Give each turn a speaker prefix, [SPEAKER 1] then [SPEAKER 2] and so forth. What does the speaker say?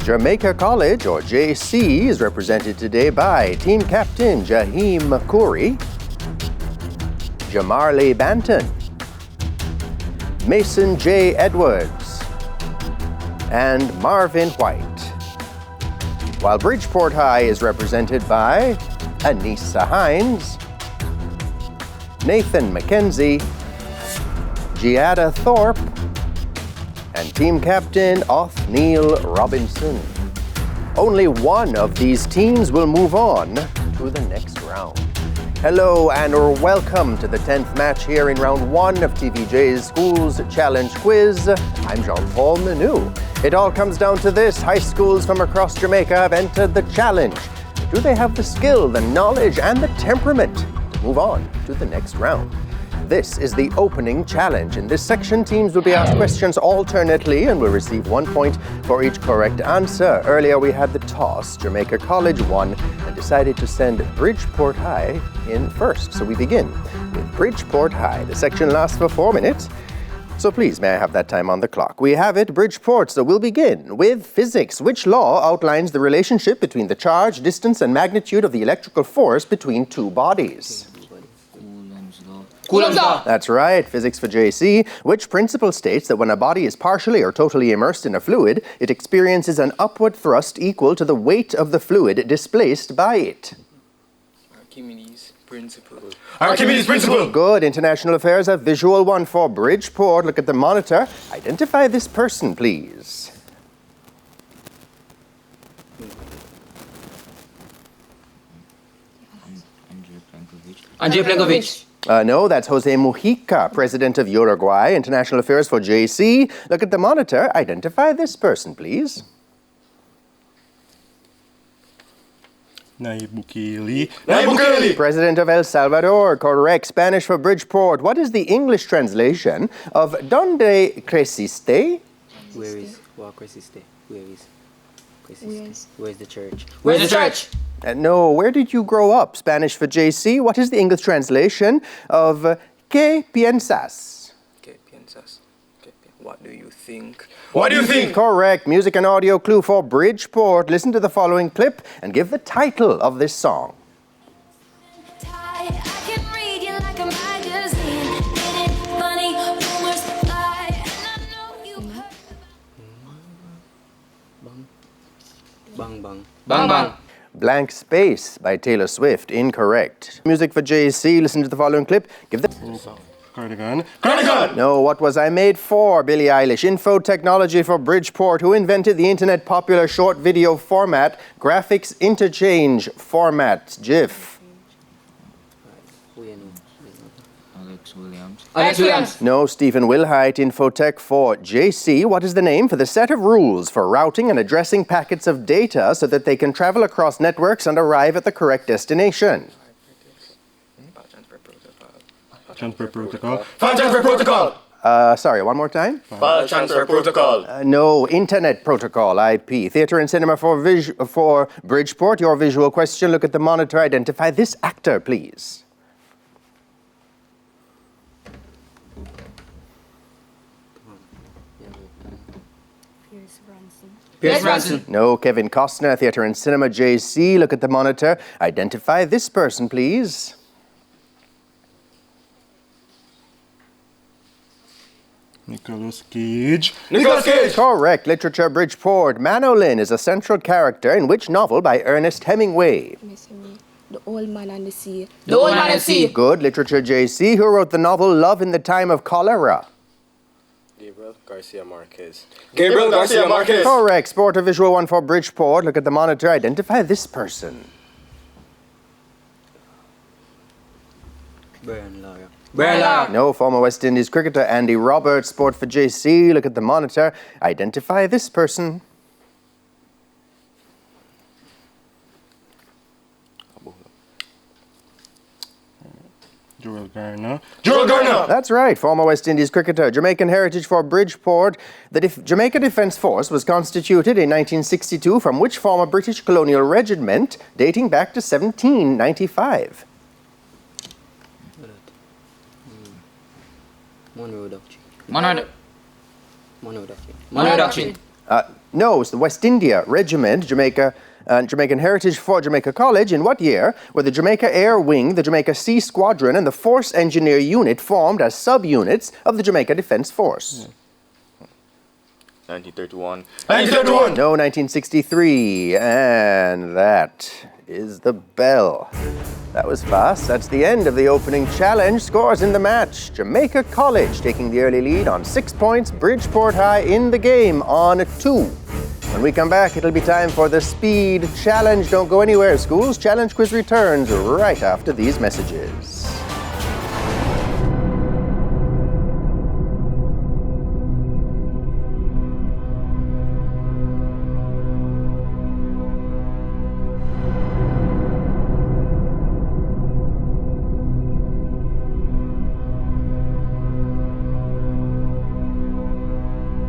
[SPEAKER 1] Jamaica College, or JC, is represented today by Team Captain Jaheem Khoury, Jamarley Banton, Mason J. Edwards, and Marvin White. While Bridgeport High is represented by Anissa Hines, Nathan McKenzie, Giada Thorpe, and Team Captain Othniel Robinson. Only one of these teams will move on to the next round. Hello and welcome to the 10th match here in round 1 of TVJ's Schools Challenge Quiz. I'm Jean-Paul Manu. It all comes down to this. High schools from across Jamaica have entered the challenge. Do they have the skill, the knowledge, and the temperament to move on to the next round? This is the opening challenge. In this section, teams will be asked questions alternately and will receive 1 point for each correct answer. Earlier, we had the toss. Jamaica College won and decided to send Bridgeport High in first. So we begin with Bridgeport High. The section lasts for 4 minutes. So please, may I have that time on the clock? We have it, Bridgeport, so we'll begin with physics. Which law outlines the relationship between the charge, distance, and magnitude of the electrical force between two bodies?
[SPEAKER 2] Coulomb's law.
[SPEAKER 1] That's right, physics for JC. Which principle states that when a body is partially or totally immersed in a fluid, it experiences an upward thrust equal to the weight of the fluid displaced by it?
[SPEAKER 2] Archimedes principle.
[SPEAKER 3] Archimedes principle.
[SPEAKER 1] Good. International affairs have visual 1 for Bridgeport. Look at the monitor. Identify this person, please.
[SPEAKER 2] Andrzej Plenković.
[SPEAKER 1] No, that's Jose Mujica, president of Uruguay. International affairs for JC. Look at the monitor. Identify this person, please.
[SPEAKER 3] Nayib Bukele.
[SPEAKER 1] President of El Salvador. Correct. Spanish for Bridgeport. What is the English translation of Donde creciste?
[SPEAKER 4] Where is creciste? Where is creciste? Where's the church?
[SPEAKER 2] Where's the church?
[SPEAKER 1] No, where did you grow up? Spanish for JC. What is the English translation of ¿Qué piensas?
[SPEAKER 2] ¿Qué piensas? What do you think?
[SPEAKER 3] What do you think?
[SPEAKER 1] Correct. Music and audio clue for Bridgeport. Listen to the following clip and give the title of this song.
[SPEAKER 4] Bang bang.
[SPEAKER 2] Bang bang.
[SPEAKER 1] Blank Space by Taylor Swift. Incorrect. Music for JC. Listen to the following clip. Give the...
[SPEAKER 3] Cardigan. Cardigan!
[SPEAKER 1] No, what was I made for? Billie Eilish. Info technology for Bridgeport. Who invented the internet popular short video format, graphics interchange format, GIF?
[SPEAKER 2] Alex Williams.
[SPEAKER 1] No, Stephen Wilhite. Infotech for JC. What is the name for the set of rules for routing and addressing packets of data so that they can travel across networks and arrive at the correct destination?
[SPEAKER 3] Transfer protocol.
[SPEAKER 2] File transfer protocol.
[SPEAKER 1] Sorry, one more time?
[SPEAKER 2] File transfer protocol.
[SPEAKER 1] No, Internet Protocol, IP. Theatre and cinema for Bridgeport. Your visual question. Look at the monitor. Identify this actor, please.
[SPEAKER 2] Pierce Branson.
[SPEAKER 1] No, Kevin Costner. Theatre and cinema, JC. Look at the monitor. Identify this person, please.
[SPEAKER 3] Nicolas Cage.
[SPEAKER 2] Nicolas Cage.
[SPEAKER 1] Correct. Literature, Bridgeport. Manolin is a central character in which novel by Ernest Hemingway?
[SPEAKER 5] The Old Man and the Sea.
[SPEAKER 2] The Old Man and the Sea.
[SPEAKER 1] Good. Literature, JC. Who wrote the novel Love in the Time of Cholera?
[SPEAKER 6] Gabriel Garcia Marquez.
[SPEAKER 2] Gabriel Garcia Marquez.
[SPEAKER 1] Correct. Sport or visual 1 for Bridgeport. Look at the monitor. Identify this person.
[SPEAKER 4] Brian Lara.
[SPEAKER 2] Brian Lara.
[SPEAKER 1] No, former West Indies cricketer Andy Roberts. Sport for JC. Look at the monitor. Identify this person.
[SPEAKER 3] Joel Garner.
[SPEAKER 2] Joel Garner.
[SPEAKER 1] That's right, former West Indies cricketer. Jamaican heritage for Bridgeport. The Jamaica Defence Force was constituted in 1962 from which former British colonial regiment dating back to 1795?
[SPEAKER 4] Monroe Doctrine.
[SPEAKER 2] Monroe.
[SPEAKER 4] Monroe Doctrine.
[SPEAKER 2] Monroe Doctrine.
[SPEAKER 1] No, it's the West India Regiment, Jamaica, Jamaican Heritage for Jamaica College. In what year were the Jamaica Air Wing, the Jamaica Sea Squadron, and the Force Engineer Unit formed as subunits of the Jamaica Defense Force?
[SPEAKER 6] 1931.
[SPEAKER 3] 1931!
[SPEAKER 1] No, 1963. And that is the bell. That was fast. That's the end of the opening challenge. Scores in the match. Jamaica College taking the early lead on 6 points. Bridgeport High in the game on 2. When we come back, it'll be time for the speed challenge. Don't go anywhere. School's Challenge Quiz returns right after these messages.